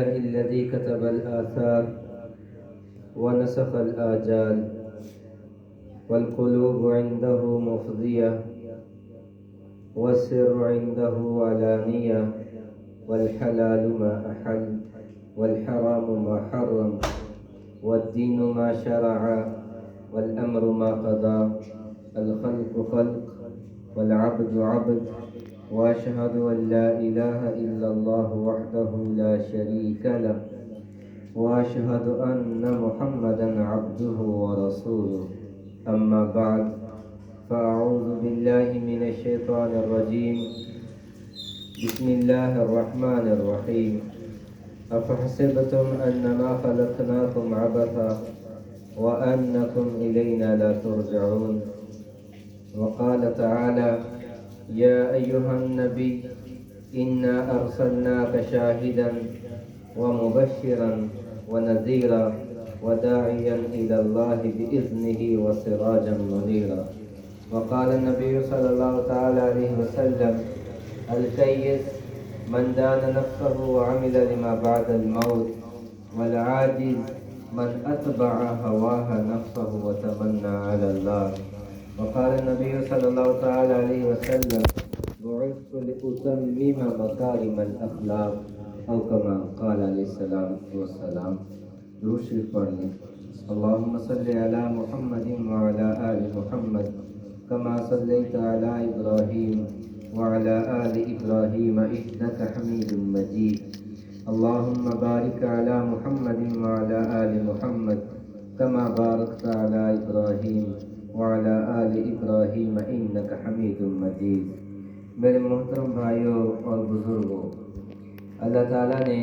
الذي كتب الآثار ونسخ الآجال والقلوب عنده مفضية والسر عنده علانية والحلال ما أحل والحرام ما حرم والدين ما شرع والأمر ما قضى الخلق خلق والعبد عبد وأشهد أن لا إله إلا الله وحده لا شريك له وأشهد أن محمدا عبده ورسوله أما بعد فأعوذ بالله من الشيطان الرجيم بسم الله الرحمن الرحيم أفحسبتم أنما خلقناكم عبثا وأنكم إلينا لا ترجعون وقال تعالى يا أيها النبي إنا أرسلناك شاهدا ومبشرا ونذيرا وداعيا إلى الله بإذنه وسراجا منيرا وقال النبي صلى الله تعالى عليه وسلم الكيس من دان نفسه وعمل لما بعد الموت والعاجز من أتبع هواه نفسه وتمنى على الله وقال النبي صلى الله تعالى عليه وسلم بعثت لأتمم مكارم الأخلاق أو كما قال عليه الصلاة والسلام. درود شریف پڑھ لیں. اللهم صل على محمد وعلى آل محمد كما صليت على إبراهيم وعلى آل إبراهيم إنك حميد مجيد. اللهم بارك على محمد وعلى آل محمد كما باركت على إبراهيم وعلى آل إبراهيم إنك حميد مجيد. میرے محترم بھائیوں اور بزرگوں، اللہ تعالیٰ نے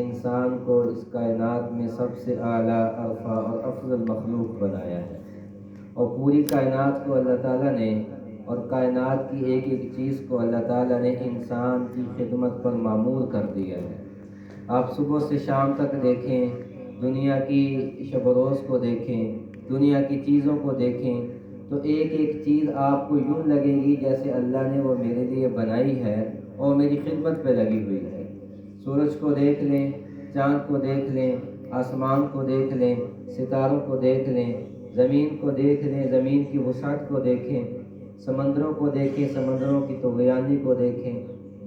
انسان کو اس کائنات میں سب سے اعلیٰ ارفع اور افضل مخلوق بنایا ہے، اور پوری کائنات کو اللہ تعالیٰ نے اور کائنات کی ایک ایک چیز کو اللہ تعالیٰ نے انسان کی خدمت پر معمور کر دیا ہے. آپ صبح سے شام تک دیکھیں، دنیا کی شب و روز کو دیکھیں، دنیا کی چیزوں کو دیکھیں، تو ایک ایک چیز آپ کو یوں لگے گی جیسے اللہ نے وہ میرے لیے بنائی ہے اور میری خدمت پہ لگی ہوئی ہے. سورج کو دیکھ لیں، چاند کو دیکھ لیں، آسمان کو دیکھ لیں، ستاروں کو دیکھ لیں، زمین کو دیکھ لیں، زمین کی وسعت کو دیکھیں، سمندروں کو دیکھیں، سمندروں کی طغیانی کو دیکھیں،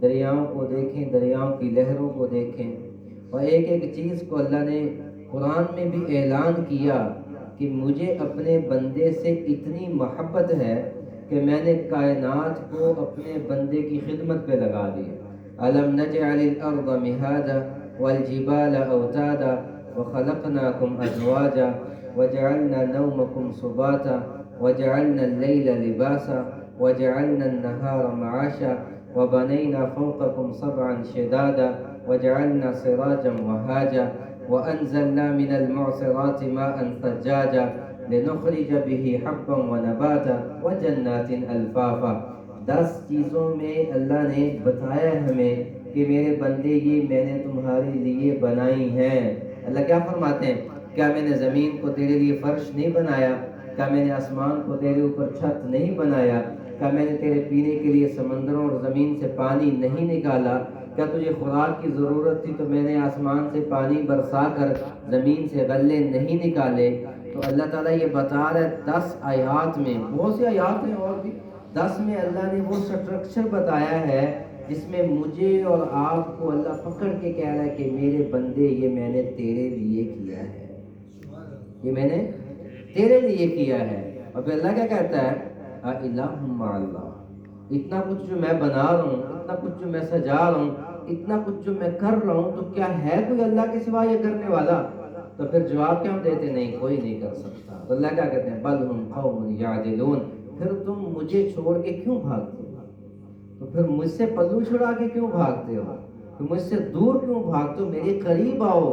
دریاؤں کو دیکھیں، دریاؤں کی لہروں کو دیکھیں. اور ایک ایک چیز کو اللہ نے قرآن میں بھی اعلان کیا کہ مجھے اپنے بندے سے اتنی محبت ہے کہ میں نے کائنات کو اپنے بندے کی خدمت پہ لگا دیا. أَلَمْ نَجْعَلِ الْأَرْضَ مِهَادًا وَالْجِبَالَ أَوْتَادًا وَخَلَقْنَاكُمْ أَزْوَاجًا وَجَعَلْنَا نَوْمَكُمْ سُبَاتًا وَجَعَلْنَا اللَّيْلَ لِبَاسًا وَجَعَلْنَا النَّهَارَ مَعَاشًا وَبَنَيْنَا فَوْقَكُمْ سَبْعًا شِدَادًا وَجَعَلْنَا سِرَاجًا وَهَاجًا وَأَنزَلْنَا مِنَ الْمُعْصِرَاتِ مَاءً ثَجَّاجًا لِنُخْرِجَ بِهِ حَبًّا وَنَبَاتًا وَجَنَّاتٍ أَلْفَافًا. 10 چیزوں میں اللہ نے بتایا ہمیں کہ میرے بندے یہ میں نے تمہارے لیے بنائی ہیں. اللہ کیا فرماتے ہیں؟ کیا میں نے زمین کو تیرے لیے فرش نہیں بنایا؟ کیا میں نے آسمان کو تیرے اوپر چھت نہیں بنایا؟ کیا میں نے تیرے پینے کے لیے سمندروں اور زمین سے پانی نہیں نکالا؟ کیا تجھے خوراک کی ضرورت تھی تو میں نے آسمان سے پانی برسا کر زمین سے غلے نہیں نکالے؟ تو اللہ تعالیٰ یہ بتا رہا ہے 10 آیات میں، بہت سی آیات ہیں اور بھی 10 میں اللہ نے وہ سٹرکچر بتایا ہے جس میں مجھے اور آپ کو اللہ پکڑ کے کہہ رہا ہے کہ میرے بندے یہ میں نے تیرے لیے کیا ہے، یہ میں نے تیرے لیے کیا ہے. اور پھر اللہ کیا کہتا ہے؟ الہ مع اللہ. اتنا کچھ جو میں بنا رہا ہوں، اتنا کچھ جو میں سجا رہا ہوں، اتنا کچھ جو میں کر رہا ہوں، تو کیا ہے کوئی اللہ کے سوا یہ کرنے والا؟ تو پھر جواب کیا دیتے؟ نہیں، کوئی نہیں کر سکتا. تو اللہ کیا کہتے ہیں؟ بل ہم قوم یعدلون. پھر تم مجھے چھوڑ کے کیوں بھاگتے ہو؟ تو پھر مجھ سے پلو چھڑا کے کیوں بھاگتے ہو؟ تو مجھ سے دور کیوں بھاگتے ہو؟ میرے قریب آؤ.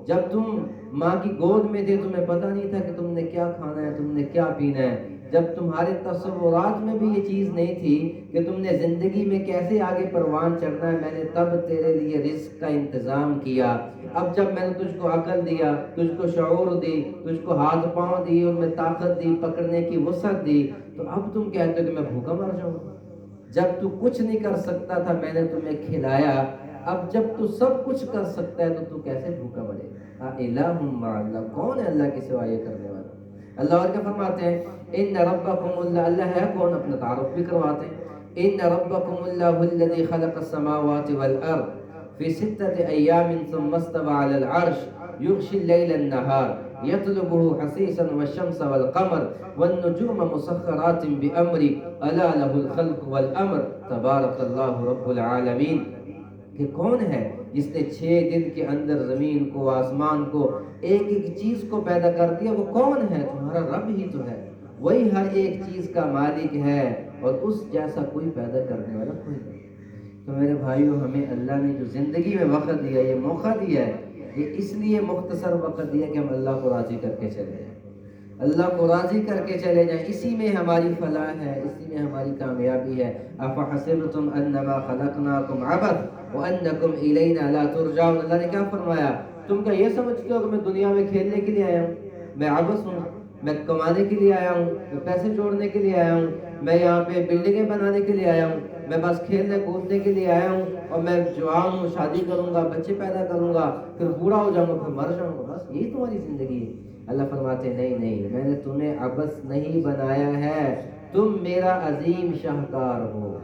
جب تم ماں کی گود میں تھے تمہیں پتہ نہیں تھا کہ تم نے کیا کھانا ہے، تم نے کیا پینا ہے. جب تمہارے تصورات میں بھی یہ چیز نہیں تھی کہ تم نے زندگی میں کیسے آگے پروان چڑھنا ہے، میں نے تب تیرے لیے رزق کا انتظام کیا. اب جب میں نے تجھ کو عقل دیا، تجھ کو شعور دی، تجھ کو ہاتھ پاؤں دی، اور میں طاقت دی، پکڑنے کی وسعت دی، تو اب تم کہتے ہو کہ میں بھوکا مر جاؤں. جب تو کچھ نہیں کر سکتا تھا میں نے تمہیں کھلایا، اب جب تو سب کچھ کر سکتا ہے تو کیسے بھوکا مرے گا؟ الہ مع اللہ، کون ہے اللہ کے سوا یہ کرنے والا؟ اللہ اور کیا فرماتے ہیں؟ ان ربکم اللہ، اللہ ہے کون؟ اپنا تعارف بھی کرواتے ہیں۔ ان ربکم اللہ الذی خلق السماوات والارض فی ستۃ ایام ثم استوى علی العرش یغشی اللیل النہار یطلبه حثیثا والشمس والقمر والنجوم مسخرات بامرہ الا له الخلق والامر تبارک اللہ رب العالمین۔ کہ کون ہے جس نے 6 دن کے اندر زمین کو، آسمان کو، ایک ایک چیز کو پیدا کر دیا؟ وہ کون ہے؟ تمہارا رب ہی تو ہے، وہی ہر ایک چیز کا مالک ہے، اور اس جیسا کوئی پیدا کرنے والا کوئی نہیں۔ تو میرے بھائیوں، ہمیں اللہ نے جو زندگی میں وقت دیا، یہ موقع دیا ہے، یہ اس لیے مختصر وقت دیا کہ ہم اللہ کو راضی کر کے چلے جائیں، اللہ کو راضی کر کے چلے جائیں۔ اسی میں ہماری فلاح ہے، اسی میں ہماری کامیابی ہے۔ افحسبتم انما خلقناکم عبث وانکم الینا لا ترجعون۔ اللہ نے کیا فرمایا؟ تم کیا یہ سمجھتے ہو کہ میں دنیا میں کھیلنے کے لیے آیا ہوں؟ میں عبث ہوں، میں کمانے کے لیے آیا ہوں، میں پیسے جوڑنے کے لیے آیا ہوں، میں یہاں پہ بلڈنگیں بنانے کے لیے آیا ہوں، میں بس کھیلنے کودنے کے لیے آیا ہوں، اور میں جوان ہوں، شادی کروں گا، بچے پیدا کروں گا، پھر بوڑھا ہو جاؤں گا، پھر مر جاؤں گا، بس یہی تمہاری زندگی ہے؟ اللہ فرماتے ہیں نہیں نہیں، میں نے تمہیں عبث نہیں بنایا ہے، تم میرا عظیم شاہکار ہو۔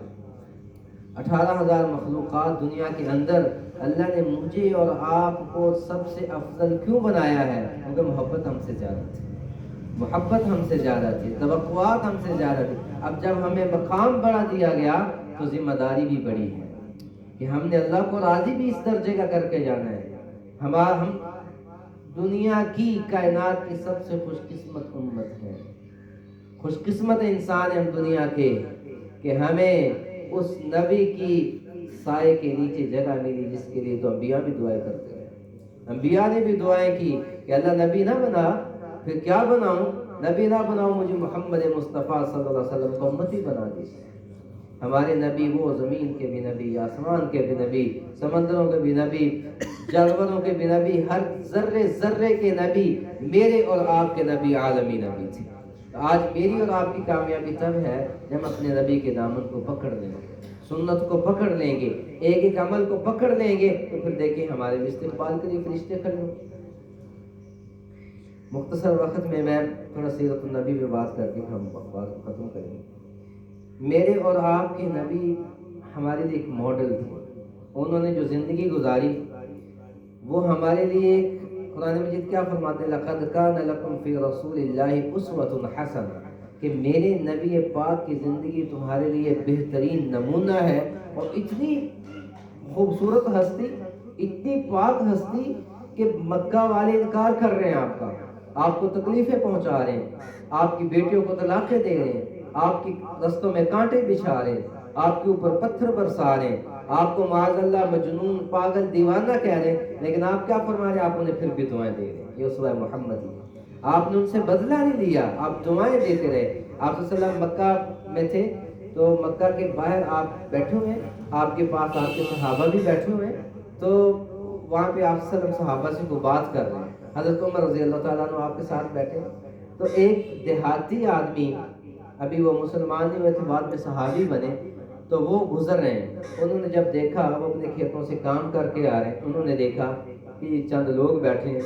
18,000 مخلوقات دنیا کے اندر اللہ نے مجھے اور آپ کو سب سے افضل کیوں بنایا ہے؟ کیونکہ محبت ہم سے زیادہ تھی، محبت ہم سے زیادہ تھی، توقعات ہم سے زیادہ تھی۔ اب جب ہمیں مقام بڑا دیا گیا تو ذمہ داری بھی بڑی ہے کہ ہم نے اللہ کو راضی بھی اس درجے کا کر کے جانا ہے۔ ہم دنیا کی، کائنات کی سب سے خوش قسمت امت ہے، خوش قسمت انسان ہیں ہم دنیا کے، کہ ہمیں اس نبی کی سائے کے نیچے جگہ ملی، جس کے لیے تو انبیاء بھی دعائیں کرتے ہیں۔ انبیاء نے بھی دعائیں کی کہ اللہ نبی نہ بنا پھر کیا بناؤں؟ نبی نہ بناؤ، مجھے محمد مصطفیٰ صلی اللہ علیہ وسلم کو امتی بنا دیجیے۔ ہمارے نبی وہ زمین کے بھی نبی، آسمان کے بھی نبی، سمندروں کے بھی نبی، جانوروں کے بھی نبی، ہر ذرے ذرے کے نبی، میرے اور آپ کے نبی عالمی نبی تھے۔ آج میری اور آپ کی کامیابی تب ہے جب ہم اپنے نبی کے دامن کو پکڑ لیں گے، سنت کو پکڑ لیں گے، ایک ایک عمل کو پکڑ لیں گے، تو پھر دیکھیں ہمارے استقبال کے لیے فرشتے کھڑے ہوں۔ مختصر وقت میں تھوڑا سیرت النبی میں بات کر کے ہم بات ختم کریں گے۔ میرے اور آپ کے نبی ہمارے لیے ایک ماڈل تھے، انہوں نے جو زندگی گزاری وہ ہمارے لیے، قرآن مجید کیا فرماتے ہیں؟ لَقَدْ كَانَ لَكُمْ فِي رَسُولِ اللَّهِ أُسْوَةٌ حَسَنَةٌ، کہ میرے نبی پاک کی زندگی تمہارے لیے بہترین نمونہ ہے۔ اور اتنی خوبصورت ہستی، اتنی پاک ہستی کہ مکہ والے انکار کر رہے ہیں آپ کا، آپ کو تکلیفیں پہنچا رہے ہیں، آپ کی بیٹیوں کو طلاقیں دے رہے ہیں، آپ کی رستوں میں کانٹے بچھا رہے ہیں، آپ کے اوپر پتھر برسا رہے ہیں، آپ کو معاذ اللہ مجنون، پاگل، دیوانہ کہہ رہے ہیں، لیکن آپ کیا فرما رہے ہیں؟ آپ انہیں پھر بھی دعائیں دے رہے ہیں۔ یہ اسوہ محمد ہے، آپ نے ان سے بدلہ نہیں لیا، آپ دعائیں دیتے رہے۔ آپ صلی اللہ علیہ وسلم مکہ میں تھے تو مکہ کے باہر آپ بیٹھے ہوئے ہیں، آپ کے پاس آپ کے صحابہ بھی بیٹھے ہوئے ہیں، تو وہاں پہ آپ صلی اللہ علیہ وسلم صحابہ سے کو بات کر رہے ہیں، حضرت عمر رضی اللہ تعالیٰ عنہ آپ کے ساتھ بیٹھے، تو ایک دیہاتی آدمی، ابھی وہ مسلمان نہیں ہوئے تھے، بعد میں صحابی بنے، تو وہ گزر رہے ہیں، انہوں نے جب دیکھا وہ اپنے کھیتوں سے کام کر کے آ رہے ہیں، انہوں نے دیکھا کہ چند لوگ بیٹھے ہیں،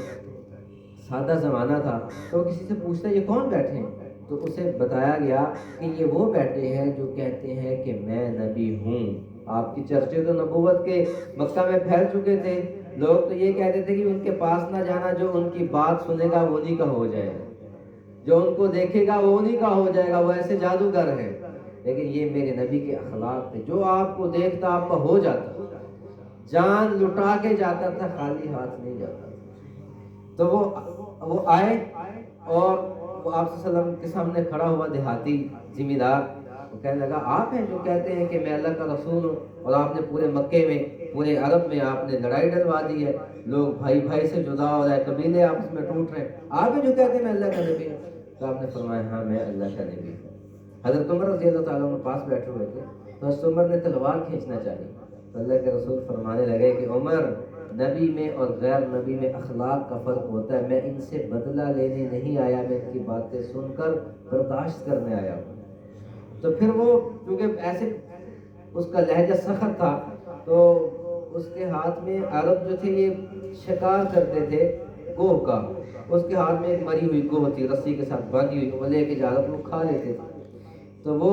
سادہ زمانہ تھا، تو کسی سے پوچھتا یہ کون بیٹھے ہیں؟ تو اسے بتایا گیا کہ یہ وہ بیٹھے ہیں جو کہتے ہیں کہ میں نبی ہوں۔ آپ کی چرچے تو نبوت کے مکہ میں پھیل چکے تھے، لوگ تو یہ کہتے تھے کہ ان کے پاس نہ جانا، جو ان کی بات سنے گا وہ انہی کا ہو جائے گا، جو ان کو دیکھے گا وہ انہی کا ہو جائے گا، وہ ایسے جادوگر ہیں۔ لیکن یہ میرے نبی کے اخلاق تھے، جو آپ کو دیکھتا آپ کا ہو جاتا، جان لٹا کے جاتا تھا، خالی ہاتھ نہیں جاتا تھا۔ تو وہ آئے اور وہ آپ صلی اللہ علیہ وسلم کے سامنے کھڑا ہوا دیہاتی ذمہ دار، وہ کہنے لگا آپ ہیں جو کہتے ہیں کہ میں اللہ کا رسول ہوں، اور آپ نے پورے مکے میں، پورے عرب میں آپ نے لڑائی ڈلوا دی ہے، لوگ بھائی بھائی سے جدا ہو رہے ہیں، قبیلے آپس میں ٹوٹ رہے ہیں، آپ ہیں جو کہتے ہیں میں اللہ کا نبی ہوں؟ تو آپ نے فرمایا ہاں میں اللہ کا نبی ہوں۔ حضرت عمر رضی اللہ تعالیٰ عنہ پاس بیٹھے ہوئے تھے، تو حضرت عمر نے تلوار کھینچنا چاہی، تو اللہ کے رسول فرمانے لگے کہ عمر، نبی میں اور غیر نبی میں اخلاق کا فرق ہوتا ہے، میں ان سے بدلہ لینے نہیں آیا، میں ان کی باتیں سن کر برداشت کرنے آیا ہوں۔ تو پھر وہ چونکہ ایسے اس کا لہجہ سخت تھا، تو اس کے ہاتھ میں عرب جو تھے یہ شکار کرتے تھے گوہ کا، اس کے ہاتھ میں ایک مری ہوئی گوہ تھی رسی کے ساتھ باندھی ہوئی، وہ لے کے جا رہا تھا، وہ کھا لیتے تھے، تو وہ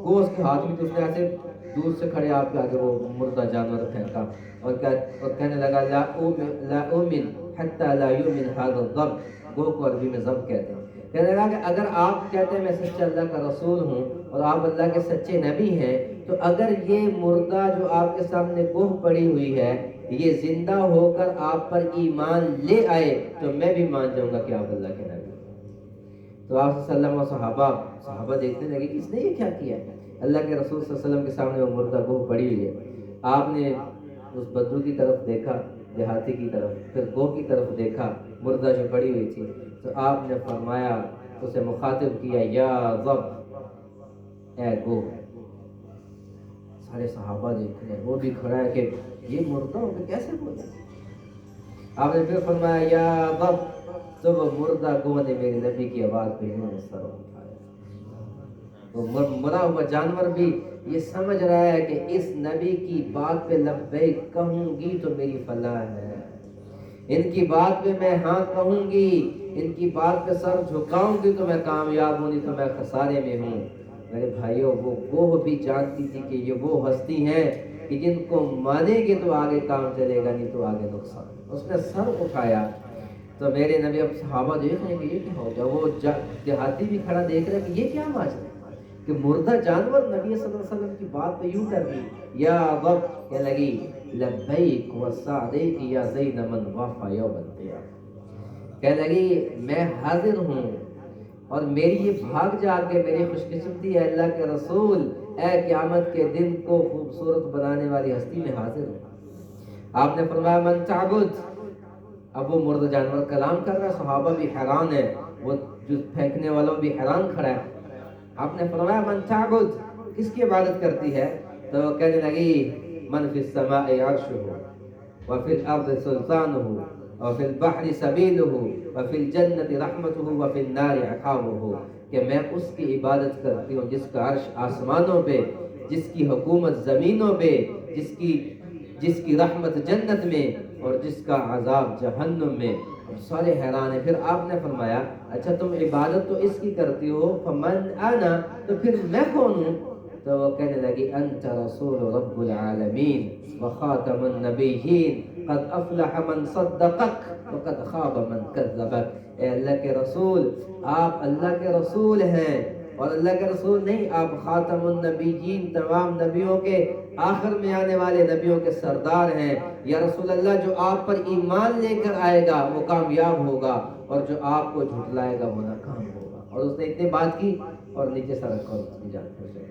گوہ اس کے ہاتھ میں تو اس نے ایسے دور سے کھڑے آپ کے آگے وہ مردہ جانور پھینکا اور کہنے لگا لا اومن حتی لا یؤمن هذا الضب، گوہ کو عربی میں ضب کہتے ہیں، کہنے لگا کہ اگر آپ کہتے ہیں میں سچا اللہ کا رسول ہوں اور آپ اللہ کے سچے نبی ہیں، تو اگر یہ مردہ جو آپ کے سامنے گوہ پڑی ہوئی ہے یہ زندہ ہو کر آپ پر ایمان لے آئے تو میں بھی مان جاؤں گا کہ آپ اللہ کے نبی ہیں۔ تو آپ صلی اللہ علیہ وسلم اور صحابہ دیکھنے لگے کہ اس نے یہ کیا کیا ہے، اللہ کے رسول صلی اللہ علیہ وسلم کے سامنے وہ مردہ گوہ پڑی ہوئی ہے۔ آپ نے اس بدو کی طرف دیکھا، دیہاتی کی طرف، پھر گوہ کی طرف دیکھا مردہ جو پڑی ہوئی تھی، تو آپ نے فرمایا، اسے مخاطب کیا، یا ضب، اے گوہ۔ سارے صحابہ دیکھ رہے ہیں، وہ بھی کھڑا ہے کہ یہ مردہ ہو کے کیسے بولے۔ آپ نے پھر فرمایا یا ضب، تو وہ مردہ گوہ نے میرے نبی کی آواز پہ یوں سر اٹھایا۔ وہ مرا ہوا جانور بھی یہ سمجھ رہا ہے کہ اس نبی کی بات پہ لبیک کہوں گی تو میری فلاح ہے، ان کی بات پہ میں ہاں کہوں گی، ان کی بات پہ سر جھکاؤں گی تو میں کامیاب ہوں، نہیں تو میں خسارے میں ہوں۔ میرے بھائیوں، وہ گوہ بھی جانتی تھی کہ یہ وہ ہستی ہیں کہ جن کو مانیں گے تو آگے کام چلے گا، نہیں تو آگے نقصان۔ اس نے سر اٹھایا تو میرے نبی، اب صحابہ دیکھ رہے ہیں کہ یہ کیا ہو گیا، وہ دیہاتی بھی کھڑا دیکھ رہے ہیں کہ یہ کیا ماجرا ہے کہ مردہ جانور نبی صلی اللہ علیہ وسلم کی بات پہ یوں کر دی۔ یا ضب کہنے لگی لبیک وسعدیک یا زید من وفى یوم القیامہ، کہنے لگی میں حاضر ہوں اور میری یہ بھاگ جا کے میری خوش قسمتی ہے اللہ کے رسول، اے قیامت کے دن کو خوبصورت بنانے والی ہستی میں حاضر ہوں۔ آپ نے فرمایا من تعبد، اب وہ مردہ جانور کلام کر رہا ہے، صحابہ بھی حیران ہے، وہ جو پھینکنے والا بھی حیران کھڑا ہے۔ آپ نے فرمایا من تعبد، کس کی عبادت کرتی ہے؟ تو وہ کہنے لگی من فی السماء عرشہ وفی الارض سلطانہ وفی البحر سبیلہ وفی الجنت رحمتہ وفی النار عقابہ، کہ میں اس کی عبادت کرتی ہوں جس کا عرش آسمانوں پہ، جس کی حکومت زمینوں پہ، جس کی رحمت جنت میں اور جس کا عذاب جہنم میں۔ اب سارے حیران ہیں۔ پھر آپ نے فرمایا اچھا تم عبادت تو اس کی کرتی ہو، فمن انا، تو پھر میں کون ہوں؟ تو وہ کہنے لگی انت رسول رب العالمین وخاتم النبیین قد افلح من صدقک وقد خاب من کذبک، اے اللہ کے رسول، آپ اللہ کے رسول ہیں، اور اللہ کے رسول نہیں، آپ خاتم النبیین، تمام نبیوں کے آخر میں آنے والے نبیوں کے سردار ہیں۔ یا رسول اللہ، جو آپ پر ایمان لے کر آئے گا وہ کامیاب ہوگا، اور جو آپ کو جھٹلائے گا وہ ناکام ہوگا۔ اور اس نے اتنی بات کی اور نیچے سر رکھا اور اس کی جان پھر گئی۔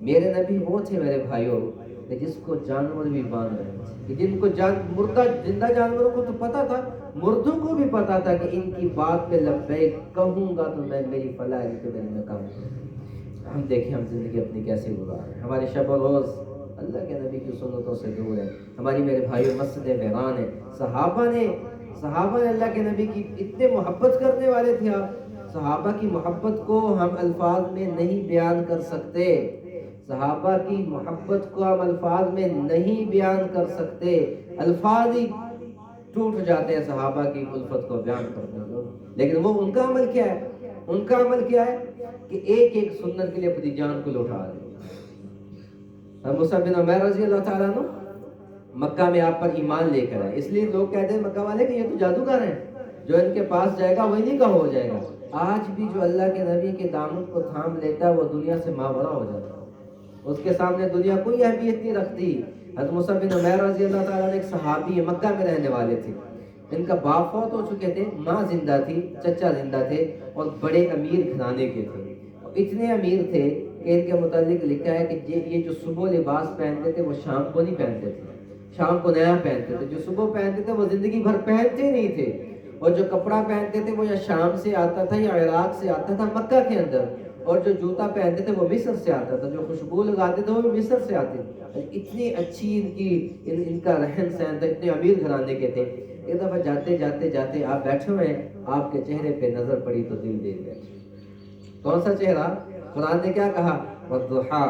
میرے نبی وہ تھے میرے بھائیوں کہ جس کو جانور بھی باندھ رہے تھے، کہ جن کو مردہ زندہ جانوروں کو تو پتا تھا، مردوں کو بھی پتا تھا کہ ان کی بات پہ لبیک کہوں گا تو میں میری فلاح ہے، تو میرے ناکام ہوگا۔ ہم دیکھیں ہم زندگی اپنی کیسے گزار رہے ہیں، ہماری شب و روز اللہ کے نبی کی سنتوں سے دور ہے، ہماری میرے بھائیوں مسجد ویران ہے۔ صحابہ نے اللہ کے نبی کی اتنے محبت کرنے والے تھے۔ آپ صحابہ کی محبت کو ہم الفاظ میں نہیں بیان کر سکتے، صحابہ کی محبت کو ہم الفاظ میں نہیں بیان کر سکتے، الفاظ ہی ٹوٹ جاتے ہیں صحابہ کی الفت کو بیان کرنے میں۔ لیکن وہ ان کا عمل کیا ہے؟ ان کا عمل کیا ہے کہ ایک ایک سنت کے لیے اپنی جان کو لوٹا دیں۔ مصعب بن عمیر رضی اللہ تعالیٰ عنہ مکہ میں آپ پر ایمان لے کر آئے، اس لیے لوگ کہتے ہیں مکہ والے کہ یہ تو جادوگر ہیں، جو ان کے پاس جائے گا وہ انہی کا ہو جائے گا۔ آج بھی جو اللہ کے نبی کے دامن کو تھام لیتا ہے وہ دنیا سے ماورا ہو جاتا ہے، اس کے سامنے دنیا کوئی اہمیت نہیں رکھتی۔ حضرت مصعب بن عمیر رضی اللہ تعالیٰ عنہ ایک صحابی مکہ میں رہنے والے تھے، ان کا باپ فوت ہو چکے تھے، ماں زندہ تھی، چچا زندہ تھے، اور بڑے امیر گھرانے کے تھے، اتنے امیر تھے کہ ان کے متعلق لکھا ہے کہ یہ جو صبح لباس پہنتے تھے وہ شام کو نہیں پہنتے تھے، شام کو نیا پہنتے تھے، جو صبح پہنتے تھے وہ زندگی بھر پہنتے نہیں تھے، اور جو کپڑا پہنتے تھے وہ یا شام سے آتا تھا یا عراق سے آتا تھا مکہ کے اندر، اور جو جوتا پہنتے تھے وہ مصر سے آتا تھا، جو خوشبو لگاتے تھے وہ بھی مصر سے آتے تھے۔ اتنی اچھی ان کا رہن سہن تھا، اتنے امیر گھرانے کے تھے۔ ایک دفعہ جاتے آپ بیٹھے ہوئے ہیں، آپ کے چہرے پہ نظر پڑی تو دل دے گئے۔ کون سا چہرہ؟ قرآن نے کیا کہا؟ والضحیٰ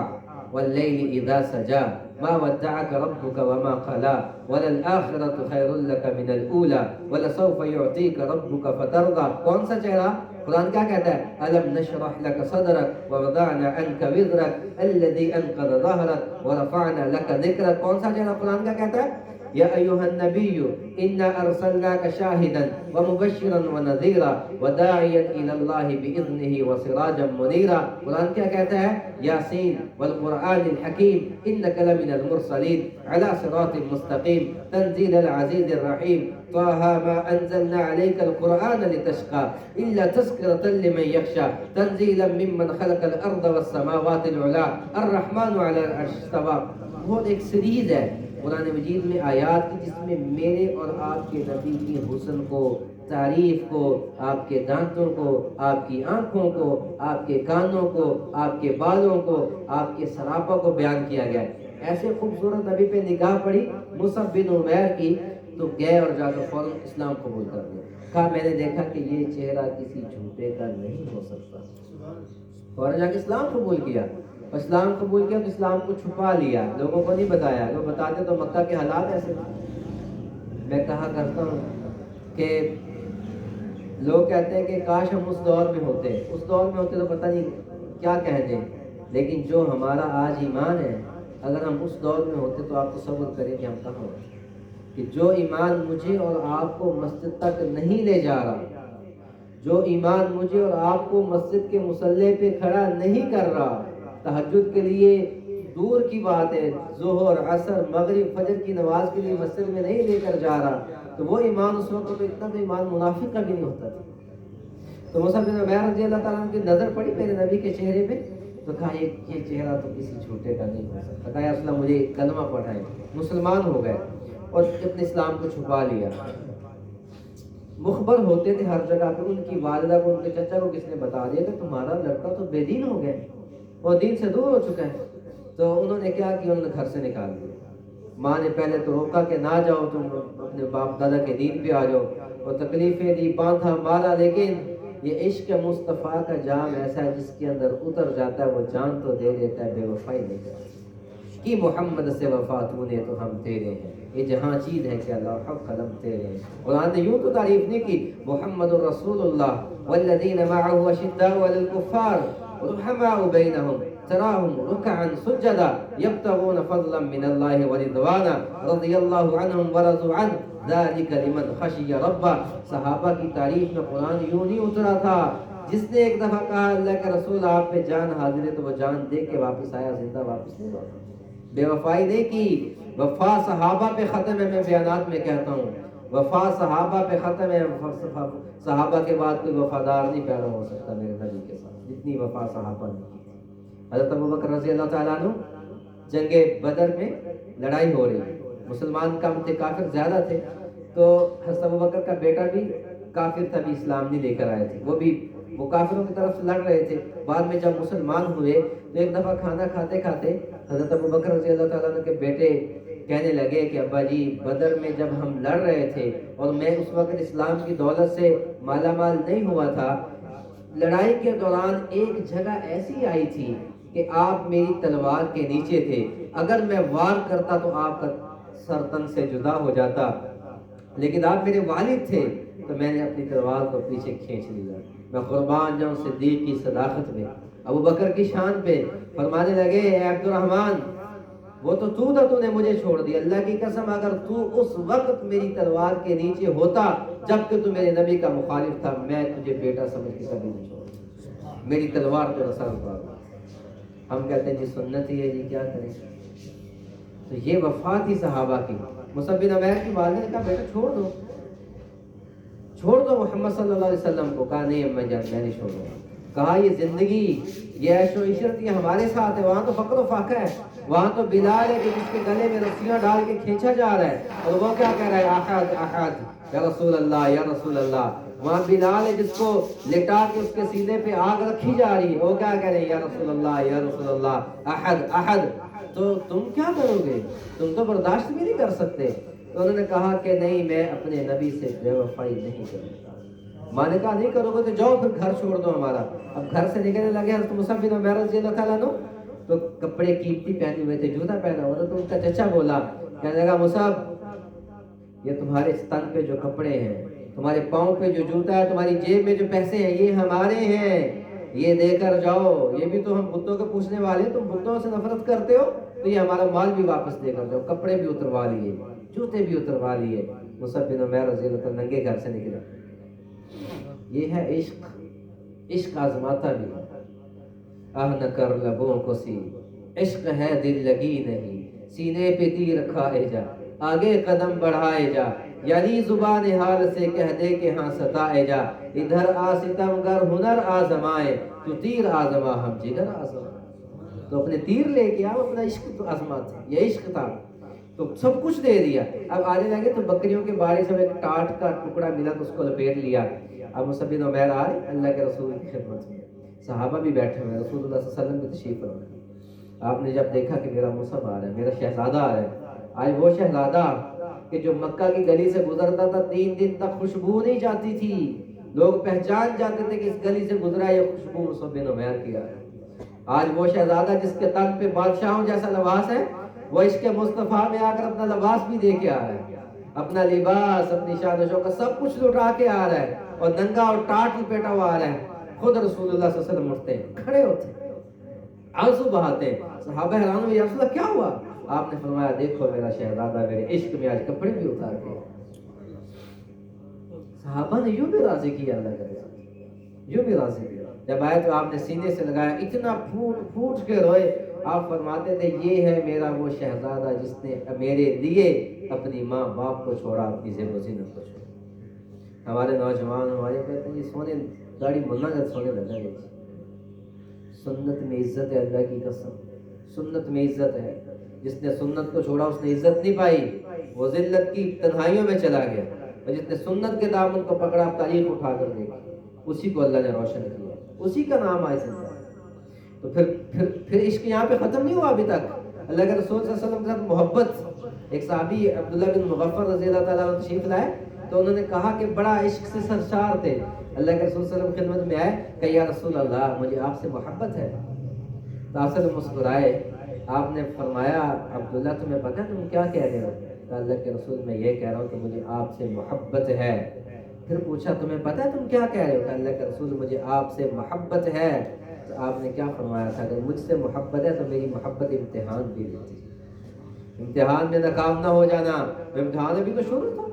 واللیل اذا سجا ما ودعك ربك وما قلى وللآخرة خير لك من الأولى ولسوف يعطيك ربك فترضى. کون سا چہرہ؟ قرآن کیا کہتا ہے؟ ألم نشرح لك صدرك ووضعنا عنك وزرك الذي أنقض ظهرك ورفعنا لك ذكرك. کون سا چہرہ قرآن کیا کہتا ہے؟ یا ایھا النبی انا ارسلناک شاہدا ومبشرا ونذیرا وداعیا الی اللہ باذنہ وسراجا منیرا. قرآن کیا کہتا ہے؟ یاسین والقرآن الحکیم انک لمن المرسلین علی صراط مستقیم تنزیل العزیز الرحیم طه ما انزلنا عليك القرآن لتشقى الا تذکرة لمن یخشى تنزیلا ممن خلق الارض والسماوات العلی الرحمن علی العرش استوى. بہت ایک سیریز ہے قرآن مجید میں آیات کی جس میں میرے اور آپ کے نبی کی حسن کو، تعریف کو، آپ کے دانتوں کو، آپ کی آنکھوں کو، آپ کے کانوں کو، آپ کے بالوں کو، آپ کے سراپا کو بیان کیا گیا ہے. ایسے خوبصورت نبی پہ نگاہ پڑی مصعب بن عمیر کی تو گئے اور جا کر فوراً اسلام قبول کر لیا. کہا میں نے دیکھا کہ یہ چہرہ کسی جھوٹے کا نہیں ہو سکتا. فوراً جا کے اسلام قبول کیا. اسلام قبول کیا تو اسلام کو چھپا لیا، لوگوں کو نہیں بتایا. لوگ بتاتے تو مکہ کے حالات ایسے تھے. میں کہا کرتا ہوں کہ لوگ کہتے ہیں کہ کاش ہم اس دور میں ہوتے تو پتہ نہیں کیا کہہ دیں. لیکن جو ہمارا آج ایمان ہے، اگر ہم اس دور میں ہوتے تو آپ تصور کریں کہ ہم کہاں ہوتے. کہ جو ایمان مجھے اور آپ کو مسجد تک نہیں لے جا رہا، جو ایمان مجھے اور آپ کو مسجد کے مصلی پہ کھڑا نہیں کر رہا، تہجد کے لیے دور کی بات ہے، ظہر عصر مغرب فجر کی نماز کے لیے مسجد میں نہیں لے کر جا رہا، تو وہ ایمان اس وقت تو اتنا تو ایمان منافق کا بھی نہیں ہوتا تھا. تو مصعب بن عمیر رضی اللہ تعالیٰ عنہ کی نظر پڑی میرے نبی کے چہرے پہ تو کہا یہ چہرہ تو کسی چھوٹے کا نہیں ہو سکتا. کہا یا رسول اللہ مجھے کلمہ پڑھائیں. مسلمان ہو گئے اور اپنے اسلام کو چھپا لیا. مخبر ہوتے تھے ہر جگہ پہ. ان کی والدہ کو، ان کے چچا کو کس نے بتا دیا کہ تمہارا لڑکا تو بے دین ہو گیا، وہ دین سے دور ہو چکا ہے. تو انہوں نے کیا کیا؟ انہوں نے گھر سے نکال دیا. ماں نے پہلے تو روکا کہ نہ جاؤ، تم اپنے باپ دادا کے دین پہ آ جاؤ، اور تکلیفیں دی، باندھا مالا. لیکن یہ عشق مصطفیٰ کا جام ایسا ہے جس کے اندر اتر جاتا ہے وہ جان تو دے دیتا ہے، بے وفائی نہیں کرتا. کہ محمد سے وفا تو نے تو ہم تیرے ہیں، یہ جہاں چیز ہے کہ اللہ حق قلم تیرے ہیں. قرآن نے یوں تو تعریف نہیں کی، محمد رسول اللہ والذین معه اشداء علی الکفار رحماء بینہم تراہم رکعا سجدا یبتغون فضلا من اللہ ورضوانا رضی اللہ عنہم ورضوا عنہ ذالک لمن خشی ربہ. صحابہ کی تعریف میں قرآن یوں نہیں اترا تھا. جس نے ایک دفعہ کہا اللہ کے رسول آپ پہ جان حاضر ہے تو وہ جان دے کے واپس آیا، زندہ واپس نہیں لوٹا. بے وفائی نہیں کی. وفا صحابہ پہ ختم ہے. میں بیانات میں کہتا ہوں وفا صحابہ پہ ختم ہے. صحابہ کے بعد کوئی وفادار نہیں پیدا ہو سکتا میرے نبی کے ساتھ جتنی وفا صحابہ نے کی. حضرت ابوبکر رضی اللہ تعالیٰ عنہ جنگ بدر میں لڑائی ہو رہی، مسلمان کم تھے، کافر زیادہ تھے. تو حضرت ابوبکر کا بیٹا بھی کافر تھا، بھی اسلام نہیں لے کر آئے تھے. وہ کافروں کی طرف سے لڑ رہے تھے. بعد میں جب مسلمان ہوئے تو ایک دفعہ کھانا کھاتے کھاتے حضرت ابوبکر رضی اللہ تعالیٰ عنہ کے بیٹے کہنے لگے کہ ابا جی بدر میں جب ہم لڑ رہے تھے اور میں اس وقت اسلام کی دولت سے مالا مال نہیں ہوا تھا، لڑائی کے دوران ایک جگہ ایسی آئی تھی کہ آپ میری تلوار کے نیچے تھے، اگر میں وار کرتا تو آپ کا سر تن سے جدا ہو جاتا، لیکن آپ میرے والد تھے تو میں نے اپنی تلوار کو پیچھے کھینچ لیا. میں قربان جاؤں صدیق کی صداقت میں، ابو بکر کی شان پہ. فرمانے لگے اے عبد الرحمن وہ تو نے مجھے چھوڑ دیا، اللہ کی قسم اگر تو اس وقت میری تلوار کے نیچے ہوتا جب کہ تو میرے نبی کا مخالف تھا، میں تجھے بیٹا سمجھ کے کبھی نہیں چھوڑتا، میری تلوار پہ اثر ہوا. ہم کہتے ہیں جی سنت ہی ہے جی کیا کریں. تو یہ وفا تھی صحابہ کی. مصعب بن عمیر کی والدہ نے کہا بیٹا چھوڑ دو محمد صلی اللہ علیہ وسلم کو. کہا نہیں امی جان میں نہیں چھوڑوں گا. کہا یہ زندگی، یہ عیش و عشرت یہ ہمارے ساتھ ہے، وہاں تو فقر و فاقہ ہے، وہاں تو بلال ہے کہ جس کے گلے میں رسیاں ڈال کے کھینچا جا رہا ہے اور وہ کیا کہہ رہا ہے احد احد یا رسول اللہ یا رسول اللہ. وہاں بلال ہے جس کو لٹا کے اس کے سینے پہ آگ رکھی جا رہی ہے، وہ کیا کہہ رہے ہیں یا رسول اللہ یا رسول اللہ احد احد. تو تم کیا کرو گے؟ تم تو برداشت بھی نہیں کر سکتے. تو انہوں نے کہا کہ نہیں میں اپنے نبی سے بے وفائی نہیں کروں گا. ماں نے کہا نہیں کرو گے تو جاؤ پھر گھر چھوڑ دو ہمارا. اب گھر سے نکلنے لگے حضرت مصعب بن عمیر رضی اللہ تعالیٰ عنہ تو کپڑے قیمتی پہنے ہوئے تھے، جوتا پہنا ہوا تھا، تو ان کا چچا بولا، کہنے لگا مصعب یہ تمہارے ستن پہ جو کپڑے ہیں، تمہارے پاؤں پہ جو جوتا ہے، تمہاری جیب میں جو پیسے ہیں، یہ ہمارے ہیں، یہ دے کر جاؤ، یہ بھی تو ہم بتوں کو پوچھنے والے، تم بتوں سے نفرت کرتے ہو تو یہ ہمارا مال بھی واپس دے کر جاؤ۔ کپڑے بھی اتروا لیے، جوتے بھی اتروا لیے، مصعب بن عمیر رضی اللہ عنہ ننگے گھر سے نکلا۔ یہ ہے عشق، عشق آزماتا بھی، آہ نہ کر لبوں کو سی، عشق ہے دل لگی نہیں، سینے پہ تیر کھائے جا، آگے قدم بڑھائے جا، یعنی زبان حال سے کہہ دے کہ ہاں ستائے جا، ادھر آ ستم گر ہنر آزمائے، تو تیر آزما ہم جگر آزمائے۔ تو اپنے تیر لے کے آؤ، اپنا عشق تو آزماتے، یہ عشق تھا تو سب کچھ دے دیا۔ اب آنے لگے تو بکریوں کے باڑے سے ایک ٹاٹ کا ٹکڑا ملا تو اس کو لپیٹ لیا۔ اب مصعب بن عمیر آئے اللہ کے رسول کی خدمت میں، صحابہ بھی بیٹھے ہوئے، رسول اللہ صلی اللہ علیہ وسلم بھی تشریف فرما۔ آپ نے جب دیکھا کہ میرا مصعب آ رہا ہے، میرا شہزادہ آ رہا ہے، آج وہ شہزادہ کہ جو مکہ کی گلی سے گزرتا تھا 3 دن تک خوشبو نہیں جاتی تھی، لوگ پہچان جاتے تھے کہ اس گلی سے گزرا یہ خوشبو مصعب بن عمیر کی آ رہی ہے۔ آج وہ شہزادہ جس کے تن پہ بادشاہوں جیسا لباس ہے، وہ عشق مصطفیٰ میں آ کر اپنا لباس بھی دے کے آ رہا ہے، اپنا لباس، اپنی شان و شوکت سب کچھ لٹا کے آ رہا ہے، اور ننگا اور ٹاٹ لپیٹا ہوا آ رہا ہے۔ خود رسول اللہ صلی اللہ علیہ وسلم اٹھتے ہیں، کھڑے ہوتے ہیں، آنسو بہاتے ہیں۔ صحابہ حیران ہوئے، یا رسول اللہ کیا ہوا؟ آپ نے فرمایا دیکھو میرا شہزادہ میرے عشق میں آج کپڑے بھی اتار کے۔ صحابہ نے یوں بھی راضی کیا اللہ کا رسول، یوں بھی راضی کیا۔ جب آئے تو آپ نے سینے سے لگایا، اتنا پھوٹ پھوٹ کے روئے۔ آپ فرماتے تھے یہ ہے میرا وہ شہزادہ جس نے میرے لیے اپنی ماں باپ کو چھوڑا، اپنی زیب و زینت کو چھوڑا۔ ہمارے نوجوان ہمارے کہتے ہیں یہ سونے داڑھی منا جب سونے لگا ہے، سنت میں عزت ہے، اللہ کی قسم سنت میں عزت ہے۔ جس نے سنت کو چھوڑا اس نے عزت نہیں پائی، وہ ذلت کی تنہائیوں میں چلا گیا، اور جس نے سنت کے دامن کو پکڑا تاریخ اٹھا کر دیکھی، اسی کو اللہ نے روشن کیا، اسی کا نام آئے زندہ۔ تو پھر عشق یہاں پہ ختم نہیں ہوا ابھی تک۔ اللہ کے رسول صلی اللہ علیہ وسلم کے ساتھ محبت، ایک صحابی عبداللہ بن مغفر رضی اللہ تعالیٰ عنہ تشریف لائے تو انہوں نے کہا کہ بڑا عشق سے سرشار تھے، اللہ کے رسول صلی اللہ علیہ وسلم کی خدمت میں آئے کہ یا رسول اللہ مجھے آپ سے محبت ہے۔ تو آپ سے مسکرائے، آپ نے فرمایا عبداللہ تمہیں پتہ ہے تم کیا کہہ رہے ہو؟ کہ اللہ کے رسول میں یہ کہہ رہا ہوں کہ مجھے آپ سے محبت ہے۔ پھر پوچھا تمہیں پتہ ہے تم کیا کہہ رہے ہو؟ کہ اللہ کے رسول مجھے آپ سے محبت ہے۔ تو آپ نے کیا فرمایا تھا؟ اگر مجھ سے محبت ہے تو میری محبت امتحان بھی لیتی، امتحان میں ناکام نہ ہو جانا۔ امتحان ابھی تو شروع تھا،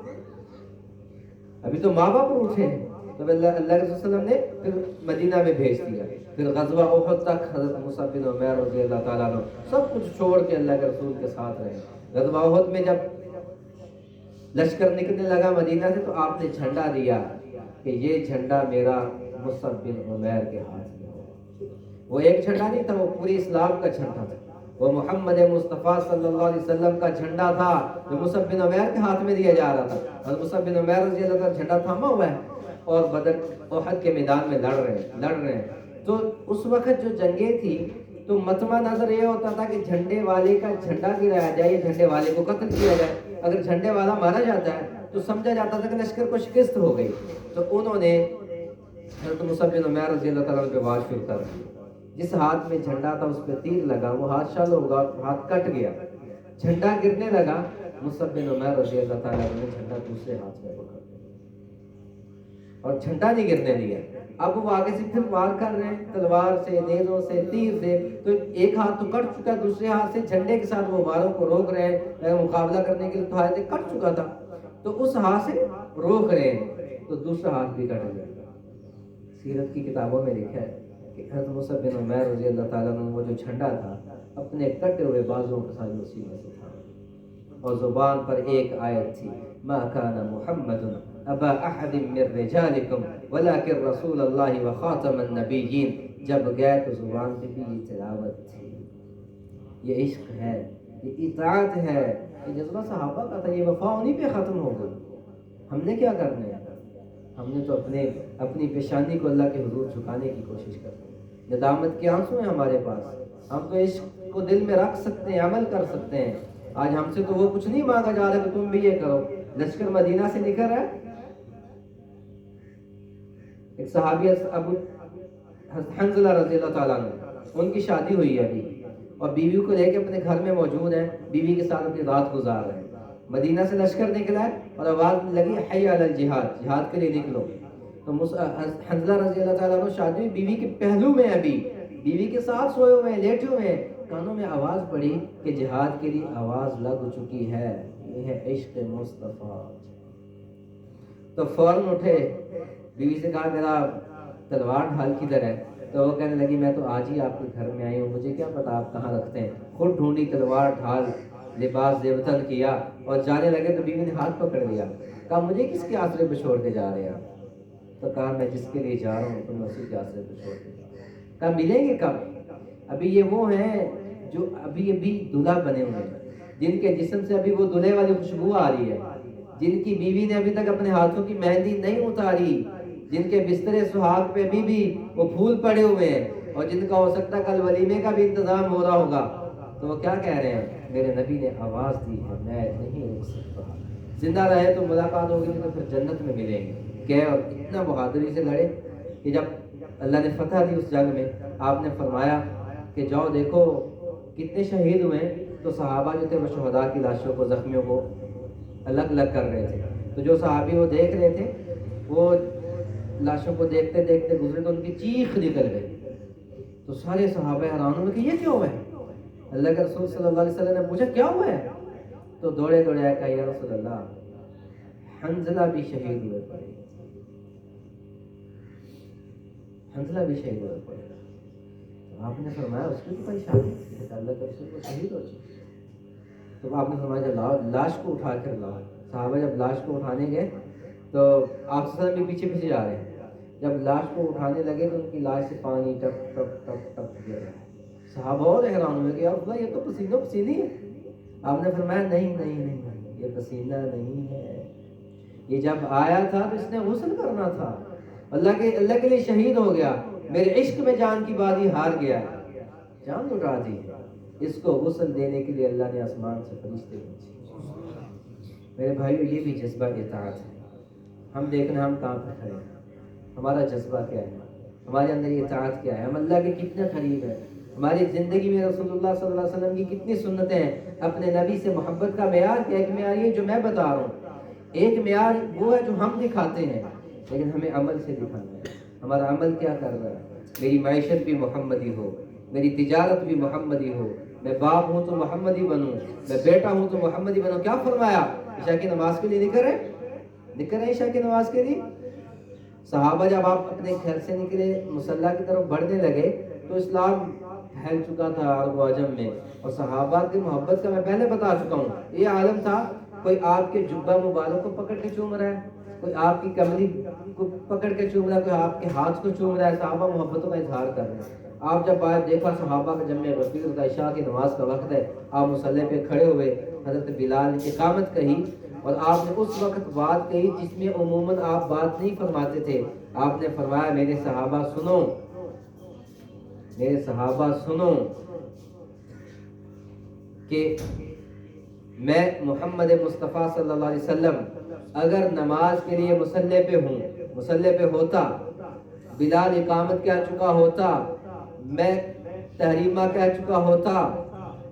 ابھی تو ماں باپ اٹھے ہیں۔ تو اللہ کے رسول صلی اللہ علیہ وسلم نے پھر مدینہ میں بھیج دیا۔ پھر غزوہ احد تک حضرت مصعب بن عمیر رضی اللہ تعالیٰ عنہ سب کچھ چھوڑ کے اللہ کے رسول کے ساتھ رہے۔ غزوہ احد میں جب لشکر نکلنے لگا مدینہ سے تو آپ نے جھنڈا دیا کہ یہ جھنڈا میرا مصعب بن عمیر کے ہاتھ میں ہے۔ وہ ایک جھنڈا نہیں تھا، وہ پوری اسلام کا جھنڈا تھا، وہ محمد مصطفیٰ صلی اللہ علیہ وسلم کا جھنڈا تھا جو مصعب بن عمیر کے ہاتھ میں دیا جا رہا تھا۔ اور مصعب بن عمیر رضی اللہ عنہ جھنڈا تھاما ہوا ہے اور بدر احد کے میدان میں لڑ رہے ہیں۔ تو اس وقت جو جنگیں تھی تو متمع نظر یہ ہوتا تھا کہ جھنڈے والے کا جھنڈا گرایا جائے، جھنڈے والے کو قتل کیا جائے۔ اگر جھنڈے والا مارا جاتا ہے تو سمجھا جاتا تھا کہ لشکر کو شکست ہو گئی۔ تو انہوں نے حضرت مصعب بن عمیر رضی اللہ تعالیٰ پہ وار شروع کر دی۔ جس ہاتھ میں جھنڈا تھا اس پہ تیر لگا، وہ ہاتھ شال ہوگا، ہاتھ کٹ گیا، جھنڈا گرنے لگا۔ مصعب بن عمیر رضی اللہ تعالیٰ نے جھنڈا دوسرے ہاتھ میں پکڑ لیا اور جھنڈا نہیں گرنے دیا۔ اب وہ آگے سے پھر وار کر رہے ہیں تلوار سے، نیزوں سے، تیر سے، تو ایک ہاتھ تو کٹ چکا، دوسرے ہاتھ سے جھنڈے کے ساتھ وہ واروں کو روک رہے ہیں مقابلہ کرنے کے لیے، تو ہاتھ کٹ چکا تھا تو اس ہاتھ سے روک رہے ہیں تو دوسرا ہاتھ بھی کٹ گیا۔ سیرت کی کتابوں میں لکھا ہے کہ حضرت مصعب بن عمیر رضی اللہ تعالیٰ عنہ وہ جو جھنڈا تھا اپنے کٹے ہوئے بازوں کے ساتھ اسی میں سے تھا، اور زبان پر ایک آیت تھی، ما کان محمد ابا احد من رجالکم ولکن رسول اللہ وخاتم النبیین۔ جب گئے تو زبان پہ بھی یہ تلاوت تھی۔ یہ عشق ہے، یہ اطاعت ہے، یہ جذبہ صحابہ کا تھا، یہ وفا انہی پہ ختم ہو گئی۔ ہم نے کیا کرنا ہے؟ ہم نے تو اپنی پیشانی کو اللہ کے حضور جھکانے کی کوشش کرنی ہے۔ ندامت کے آنسو ہیں ہمارے پاس، ہم تو عشق کو دل میں رکھ سکتے ہیں، عمل کر سکتے ہیں۔ آج ہم سے تو وہ کچھ نہیں مانگا جا رہا کہ تم بھی یہ کرو۔ لشکر مدینہ سے نکل رہا ہے، ایک صحابی ابو حنظلہ رضی اللہ تعالیٰ عنہ، ان کی شادی ہوئی ہے ابھی، اور بیوی کو لے کے اپنے گھر میں موجود ہیں، بیوی کے ساتھ اپنی رات گزار رہے ہیں۔ مدینہ سے لشکر نکلا ہے اور آواز لگی حی علی الجہاد، جہاد کے لیے نکلو۔ تو حنظلہ رضی اللہ تعالیٰ عنہ شادی بیوی کے پہلو میں، ابھی بیوی کے ساتھ سوئے ہوئے ہیں، لیٹے ہوئے ہیں، کانوں میں آواز پڑی کہ جہاد کے لیے آواز لگ چکی ہے، یہ ہے عشق مصطفیٰ۔ تو فوراً اٹھے، بیوی سے کہا میرا تلوار ڈھال کدھر ہے؟ تو وہ کہنے لگی میں تو آج ہی آپ کے گھر میں آئی ہوں، مجھے کیا پتا آپ کہاں رکھتے ہیں۔ خود ڈھونڈی، تلوار ڈھال، لباس زیبتن کیا اور جانے لگے تو بیوی نے ہاتھ پکڑ لیا، کہا مجھے کس کے آسرے پہ چھوڑ کے جا رہے ہیں؟ تو کہا میں جس کے لیے جا رہا ہوں تو میں اسی کے آسرے پہ چھوڑ کے جا رہا ہوں۔ کہا ملیں گے کب؟ ابھی یہ وہ ہیں جو ابھی دلہا بنے ہوئے ہیں، جن کے جسم سے ابھی وہ دلہے والی خوشبو آ رہی ہے، جن کی بیوی نے ابھی تک اپنے ہاتھوں کی مہندی نہیں اتاری، جن کے بستر سہاگ پہ ابھی بھی وہ پھول پڑے ہوئے ہیں، اور جن کا ہو سکتا کل ولیمے کا بھی انتظام ہو رہا ہوگا۔ تو وہ کیا کہہ رہے ہیں؟ میرے نبی نے آواز دی ہے، میں نہیں رک سکتا، زندہ رہے تو ملاقات ہوگی تو پھر جنت میں ملیں گے۔ گئے اور اتنا بہادری سے لڑے کہ جب اللہ نے فتح دی اس جنگ میں، آپ نے فرمایا کہ جاؤ دیکھو کتنے شہید ہوئے ہیں۔ تو صحابہ جو تھے وہ شہداء کی لاشوں کو، زخمیوں کو الگ الگ کر رہے تھے۔ تو جو صحابی وہ دیکھ رہے تھے، وہ لاشوں کو دیکھتے دیکھتے گزرے تو ان کی چیخ نکل گئی۔ تو سارے صحابہ حیران ہوئے کہ یہ کیا ہوا ہے؟ اللہ کے رسول صلی اللہ علیہ وسلم نے پوچھا کیا ہوا ہے؟ تو دوڑے دوڑے آئے، کہا یا رسول اللہ حنظلہ بھی شہید ہوئے پڑے، حنظلہ بھی شہید ہوئے پڑے۔ تو آپ نے فرمایا اس کی تو پریشانی ہے، اللہ کے رسول کو شہید ہو چکے۔ تو آپ نے فرمایا جب لاش کو اٹھا کر لاؤ۔ صحابہ جب لاش کو اٹھانے گئے تو آپ صلی اللہ علیہ وسلم بھی پیچھے پیچھے جا رہے ہیں۔ جب لاش کو اٹھانے لگے تو ان کی لاش سے پانی ٹپ ٹپ ٹپ ٹپ گر رہا ہے۔ صحابہ اور حیران ہوئے کہ یا رسول اللہ یہ تو پسینہ پسینی ہے۔ آپ نے فرمایا نہیں نہیں نہیں، یہ پسینہ نہیں ہے، یہ جب آیا تھا تو اس نے غسل کرنا تھا، اللہ کے لیے شہید ہو گیا، میرے عشق میں جان کی بازی ہار گیا، جان لٹا دی۔ اس کو غسل دینے کے لیے اللہ نے آسمان سے فرشتے بھیجے۔ میرے بھائیو یہ بھی جذبہ اطاعت ہے۔ ہم دیکھنا ہم کہاں پہ کھڑے ہیں، ہمارا جذبہ کیا ہے، ہمارے اندر یہ اطاعت کیا ہے، ہم اللہ کے کتنے قریب ہیں، ہماری زندگی میں رسول اللہ صلی اللہ علیہ وسلم کی کتنی سنتیں ہیں، اپنے نبی سے محبت کا معیار کیا ہے؟ ایک معیار یہ جو میں بتا رہا ہوں، ایک معیار وہ ہے جو ہم دکھاتے ہیں، لیکن ہمیں عمل سے دکھانا ہے۔ ہمارا عمل کیا کر رہا ہے؟ میری معیشت بھی محمدی ہو، میری تجارت بھی محمدی ہو، میں باپ ہوں تو محمدی بنوں، میں بیٹا ہوں تو محمدی بنوں۔ کیا فرمایا؟ عشاء کی نماز کے لیے نکل رہے عشاء کی نماز کے لیے۔ صحابہ جب آپ اپنے گھر سے نکلے مصلی کی طرف بڑھنے لگے تو اسلام پھیل چکا تھا عرب و عجم میں، اور صحابہ کی محبت کا میں پہلے بتا چکا ہوں۔ یہ عالم تھا، کوئی آپ کے جبہ مبارک کو پکڑ کے چوم رہا ہے، کوئی آپ کی کملی کو پکڑ کے چوم رہا ہے، کوئی آپ کے ہاتھ کو چوم رہا ہے، صحابہ محبتوں کا اظہار کر رہے ہیں۔ آپ جب آئے دیکھا صحابہ کا جمع غفیر کا عشاء کی نماز کا وقت ہے، آپ مصلی پہ کھڑے ہوئے، حضرت بلال نے اقامت کہی، اور آپ نے اس وقت بات کہی جس میں عموماً آپ بات نہیں فرماتے تھے۔ آپ نے فرمایا میرے صحابہ سنو، میرے صحابہ سنو کہ میں محمد مصطفیٰ صلی اللہ علیہ وسلم اگر نماز کے لیے مصلی پہ ہوں، مصلی پہ ہوتا، بلال اقامت کہہ چکا ہوتا، میں تحریمہ کہہ چکا ہوتا،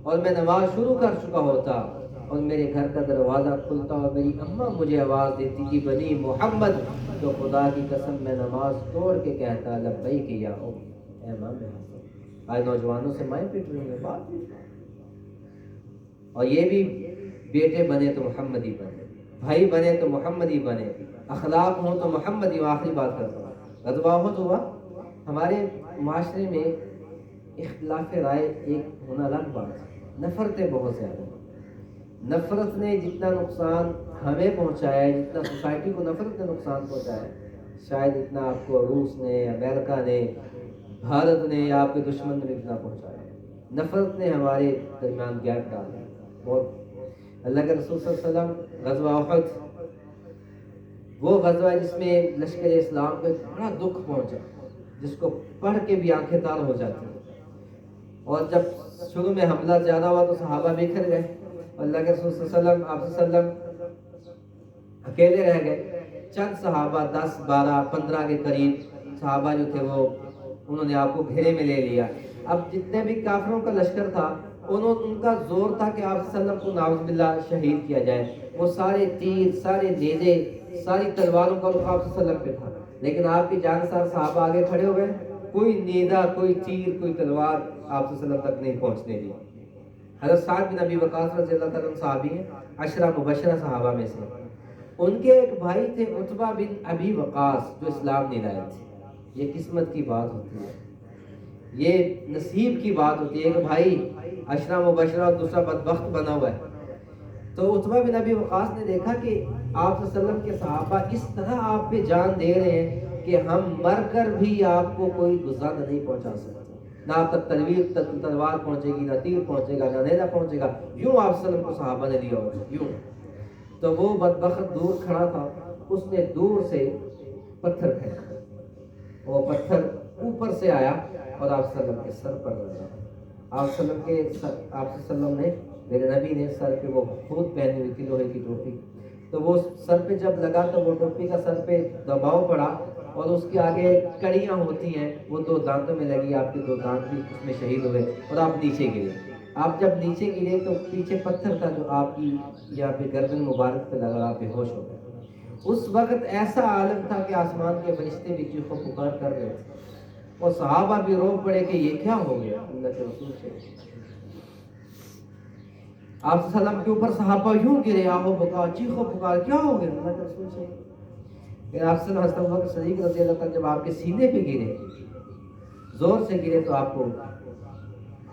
اور میں نماز شروع کر چکا ہوتا، اور میرے گھر کا دروازہ کھلتا اور میری اماں مجھے آواز دیتی کہ بنی محمد، تو خدا کی قسم میں نماز توڑ کے کہتا لبیک یا اے ماں میں۔ آج نوجوانوں سے مائیں پٹ رہی ہیں، بات نہیں۔ اور یہ بھی بیٹے بنے تو محمدی بنے، بھائی بنے تو محمدی بنے، اخلاق ہوں تو محمدی۔ آخری بات کرتا ہوں، غزوہ احد ہوا، ہمارے معاشرے میں اختلاف رائے ایک ہونا الگ بات ہے، نفرتیں بہت زیادہ۔ نفرت نے جتنا نقصان ہمیں پہنچایا ہے، جتنا سوسائٹی کو نفرت نے نقصان پہنچایا ہے، شاید اتنا آپ کو روس نے، امریکہ نے، بھارت نے یا آپ کے دشمن نے اتنا پہنچایا ہے۔ نفرت نے ہمارے درمیان گیپ ڈالا ہے بہت۔ اللہ کے رسول صلی اللہ علیہ وسلم غزوہ احد وہ غزوہ ہے جس میں لشکر اسلام کو ایک بڑا دکھ پہنچا، جس کو پڑھ کے بھی آنکھیں تار ہو جاتی ہیں۔ اور جب شروع میں حملہ زیادہ ہوا تو صحابہ بکھر گئے، اللہ کے رسول صلی اللہ علیہ وسلم آپ صلی اللہ علیہ وسلم اکیلے رہ گئے۔ چند صحابہ 10 12 15 کے قریب صحابہ جو تھے وہ انہوں نے آپ کو گھیرے میں لے لیا۔ اب جتنے بھی کافروں کا لشکر تھا ان کا زور تھا کہ آپ صلی اللہ علیہ وسلم کو نعوذ باللہ شہید کیا جائے. وہ سارے تیر، سارے نیزے، ساری تلواروں کا رخ آپ صلی اللہ علیہ وسلم پہ تھا، لیکن آپ کی جانسار صحابہ آگے کھڑے ہوئے، کوئی نیزہ، کوئی تیر، کوئی تلوار آپ صلی اللہ علیہ وسلم تک نہیں پہنچنے دی. حضرت سعد بن ابی وقاص رضی اللہ تعالیٰ عنہ صحابی ہیں، 10 مبشرہ صحابہ میں سے. ان کے ایک بھائی تھے عتبہ بن ابی وقاص جو اسلام نہیں لائے تھے. یہ قسمت کی بات ہوتی ہے، یہ نصیب کی بات ہوتی ہے. ایک بھائی 10 مبشرہ اور دوسرا بدبخت بنا ہوا ہے. تو عتبہ بن ابی وقاص نے دیکھا کہ آپ صلی اللہ علیہ وسلم کے صحابہ اس طرح آپ پہ جان دے رہے ہیں کہ ہم مر کر بھی آپ کو کوئی گزرا نہیں پہنچا سکتا، نہ آپ تک تلوار پہنچے گی، نہ تیر پہنچے گا، نہ نیزہ پہنچے گا. یوں آپ صلی اللہ علیہ وسلم کو صحابہ نے لیا ہوگا یوں. تو وہ بدبخت دور کھڑا تھا، اس نے دور سے پتھر پھینکا، وہ پتھر اوپر سے آیا اور آپ صلی اللہ علیہ وسلم کے سر پر لگا. آپ صلی اللہ علیہ وسلم نے، میرے نبی نے سر پہ وہ خود پہنی ہوئی تھی لوہے کی ٹوپی، تو وہ سر پہ جب لگا تو وہ ٹوپی کا سر پہ دباؤ پڑا اور اس کے آگے کڑیاں ہوتی ہیں وہ 2 دانتوں میں لگی، آپ کے 2 دانت بھی اس میں شہید ہوئے اور آپ نیچے گرے. آپ جب نیچے گرے تو پیچھے پتھر تھا جو آپ کی یہاں پہ گردن مبارک پہ لگا، آپ بے ہوش ہو گئے. اس وقت ایسا عالم تھا کہ آسمان کے فرشتے بھی چیخ و پکار کر رہے تھے اور صحابہ بھی رو پڑے کہ یہ کیا ہو گیا اللہ کے رسول سے. آپ صلی اللہ علیہ وسلم کے اوپر صحابہ یوں گرے، آہو بکا، چیخ و پکار، کیا ہو گیا اللہ کے رسول سے. پھر آپ صلی اللہ علیہ وسلم صدیق رضی اللہ عنہ جب آپ کے سینے پہ گرے، زور سے گرے تو آپ کو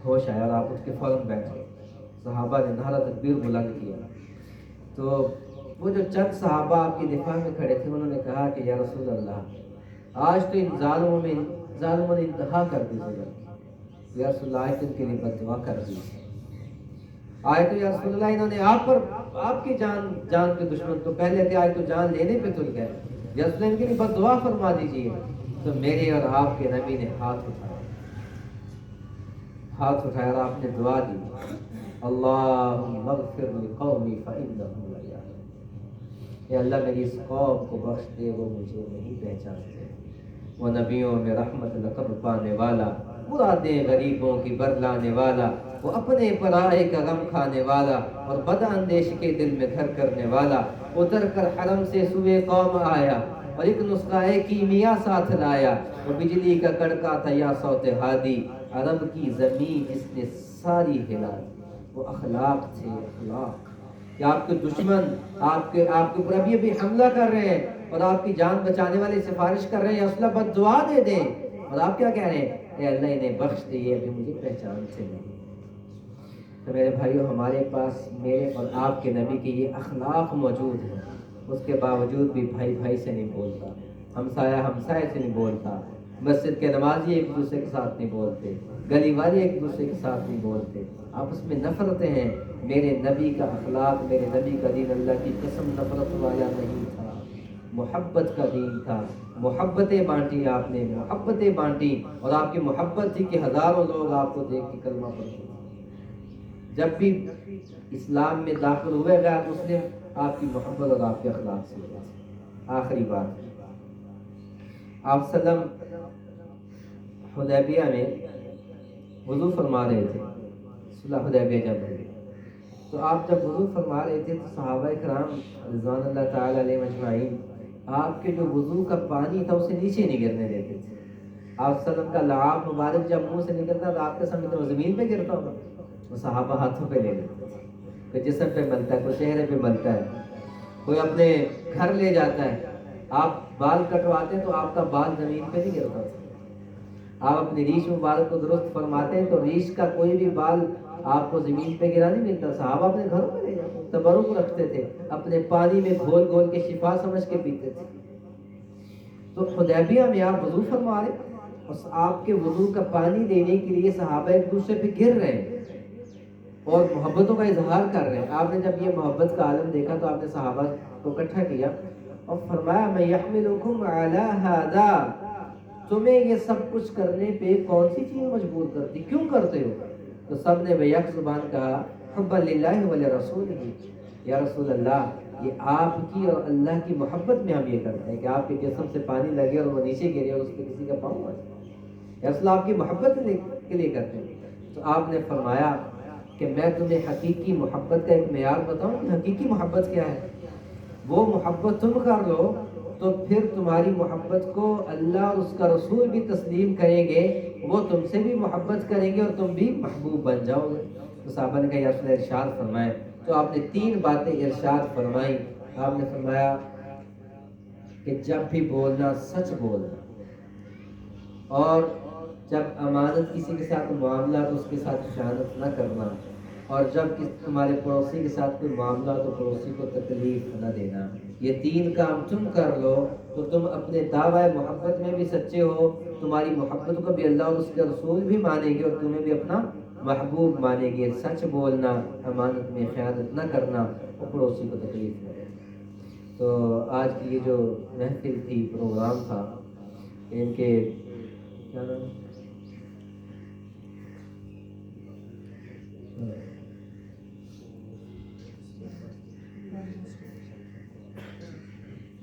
ہوش آیا اور آپ اٹھ کے فوراً بیٹھ گئے. صحابہ نے نعرہ تکبیر بلند کیا. تو وہ جو چند صحابہ آپ کی دفاع میں کھڑے تھے انہوں نے کہا کہ یا رسول اللہ، آج تو ان ظالموں نے انتہا کر دی. یا رسول اللہ، آج تو ان کے لیے بد دعا کر دی. آج تو یا رسول اللہ انہوں نے آپ کی جان کے دشمن تو پہلے تھے، آج تو جان لینے پہ تل گئے. یا رسول اللہ ان کے لیے بد دعا فرما دیجیے. تو میرے اور آپ کے نبی نے ہاتھ اٹھایا اور آپ نے دعا دی، اللہم اغفر لقومی فإنہم لا یعلمون. اے اللہ میری اس قوم کو بخش دے، وہ مجھے نہیں پہچانتے. وہ نبیوں میں رحمت لقب پانے والا، مرادیں غریبوں کی برلانے والا، وہ اپنے پرائے کا غم کھانے والا اور بد اندیش کے دل میں گھر کرنے والا. اتر کر حرم سے سوئے قوم آیا اور ایک نسخہ کیمیا ساتھ لایا. وہ بجلی کا کڑکا تھا یا صوت ہادی، عرب کی زمین جس نے ساری ہلا دی. وہ اخلاق تھے، اخلاق کہ آپ کے دشمن آپ کے اوپر ابھی حملہ کر رہے ہیں اور آپ کی جان بچانے والے سفارش کر رہے ہیں، اصلا بد دعا دے دیں اور آپ کیا کہہ رہے ہیں، اے اللہ انہیں بخش دے، یہ ابھی مجھے پہچانتے نہیں. تو میرے بھائیو، ہمارے پاس میرے اور آپ کے نبی کے یہ اخلاق موجود ہیں. اس کے باوجود بھی بھائی سے نہیں بولتا، ہمسایہ سے نہیں بولتا، مسجد کے نمازی ایک دوسرے کے ساتھ نہیں بولتے، گلی والے ایک دوسرے کے ساتھ نہیں بولتے، آپس میں نفرتیں ہیں. میرے نبی کا اخلاق، میرے نبی کا دین اللہ کی قسم نفرت والا نہیں تھا، محبت کا دین تھا. محبتیں بانٹی آپ نے، محبتیں بانٹی، اور آپ کی محبت تھی کہ ہزاروں لوگ آپ کو دیکھ کے کلمہ پڑھتے. جب بھی اسلام میں داخل ہوئے غیر مسلم، آپ کی محبت اور آپ کے اخلاق سے. آخری بات، آپ صلی اللہ علیہ وسلم حدیبیہ میں وضو فرما رہے تھے. صلح حدیبیہ جب ہوئی تو آپ جب وضو فرما رہے تھے تو صحابہ کرام رضوان اللہ تعالی علیہ مجمعین آپ کے جو وضو کا پانی تھا اسے نیچے نہیں گرنے دیتے تھے. آپ صلی اللہ علیہ وسلم کا لعاب مبارک جب منہ سے نکلتا تو آپ کے سامنے تو زمین پہ گرتا ہوگا، وہ صحابہ ہاتھوں پہ لے لیتے تھے. کوئی جسم پہ ملتا ہے، کوئی چہرے پہ ملتا ہے، کوئی اپنے گھر لے جاتا ہے. آپ بال کٹواتے ہیں تو آپ کا بال زمین پہ نہیں گرتا تھا. آپ اپنی ریش مبارک کو درست فرماتے ہیں تو ریش کا کوئی بھی بال آپ کو زمین پہ گرا نہیں ملتا. صحابہ اپنے گھروں میں لے جاتے، تبرک رکھتے تھے، اپنے پانی میں گھول گھول کے شفا سمجھ کے پیتے تھے. تو حدیبیہ میں آپ وضو فرما رہے اور آپ کے وضو کا پانی لینے کے لیے صحابہ ایک دوسرے پہ گر رہے ہیں اور محبتوں کا اظہار کر رہے ہیں. آپ نے جب یہ محبت کا عالم دیکھا تو آپ نے صحابہ کو اکٹھا کیا اور فرمایا، میں یحملکم علی ھذا، تمہیں یہ سب کچھ کرنے پہ کون سی چیز مجبور کرتی، کیوں کرتے ہو؟ تو سب نے بیک زبان کہا، حبا للہ ولرسولہ، یا رسول اللہ یہ آپ کی اور اللہ کی محبت میں ہم یہ کرتے ہیں کہ آپ کے جسم سے پانی لگے اور وہ نیچے گرے اور اس پہ کسی کا پاؤں آ جائے. یا رسول آپ کی محبت کے لیے کرتے ہیں؟ تو آپ نے فرمایا کہ میں تمہیں حقیقی محبت کا ایک معیار بتاؤں کہ حقیقی محبت کیا ہے؟ وہ محبت تم کر لو تو پھر تمہاری محبت کو اللہ اور اس کا رسول بھی تسلیم کریں گے، وہ تم سے بھی محبت کریں گے اور تم بھی محبوب بن جاؤ گے۔ تو صحابہ نے کہا یا رسول اللہ ارشاد فرمائے۔ تو آپ نے 3 باتیں ارشاد فرمائی۔ آپ نے فرمایا کہ جب بھی بولنا سچ بولنا، اور جب امانت کسی کے ساتھ معاملہ تو اس کے ساتھ خیانت نہ کرنا، اور جب تمہارے پڑوسی کے ساتھ کوئی معاملہ تو پڑوسی کو تکلیف نہ دینا۔ یہ 3 کام تم کر لو تو تم اپنے دعوی محبت میں بھی سچے ہو، تمہاری محبت کو بھی اللہ اور اس کے رسول بھی مانیں گے اور تمہیں بھی اپنا محبوب مانیں گے۔ سچ بولنا، امانت میں خیانت نہ کرنا اور پڑوسی کو تکلیف نہ دینا۔ تو آج کی یہ جو محفل تھی، پروگرام تھا، ان کے کیا نام ہے؟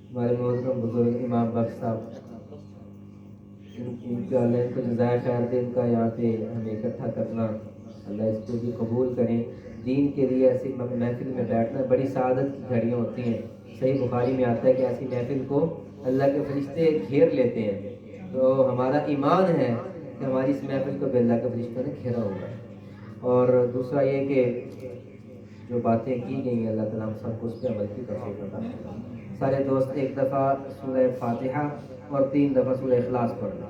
ہمارے محترم بزرگ امام بخش صاحب، ان کا اللہ ان کو جزائے خیر دے، ان کا یہاں پہ ہمیں اکٹھا کرنا اللہ اس کو بھی قبول کریں۔ دین کے لیے ایسی محفل میں بیٹھنا بڑی سعادت کی گھڑیاں ہوتی ہیں۔ صحیح بخاری میں آتا ہے کہ ایسی محفل کو اللہ کے فرشتے گھیر لیتے ہیں۔ تو ہمارا ایمان ہے کہ ہماری اس محفل کو بھی اللہ کے فرشتوں نے گھیرا ہوگا۔ اور دوسرا یہ کہ جو باتیں کی گئی ہیں اللہ تعالیٰ ہم سب کو اس پہ عمل کی توفیق عطا فرمائے۔ سارے دوست ایک دفعہ سورہ فاتحہ اور 3 دفعہ سورہ اخلاص پڑھنا۔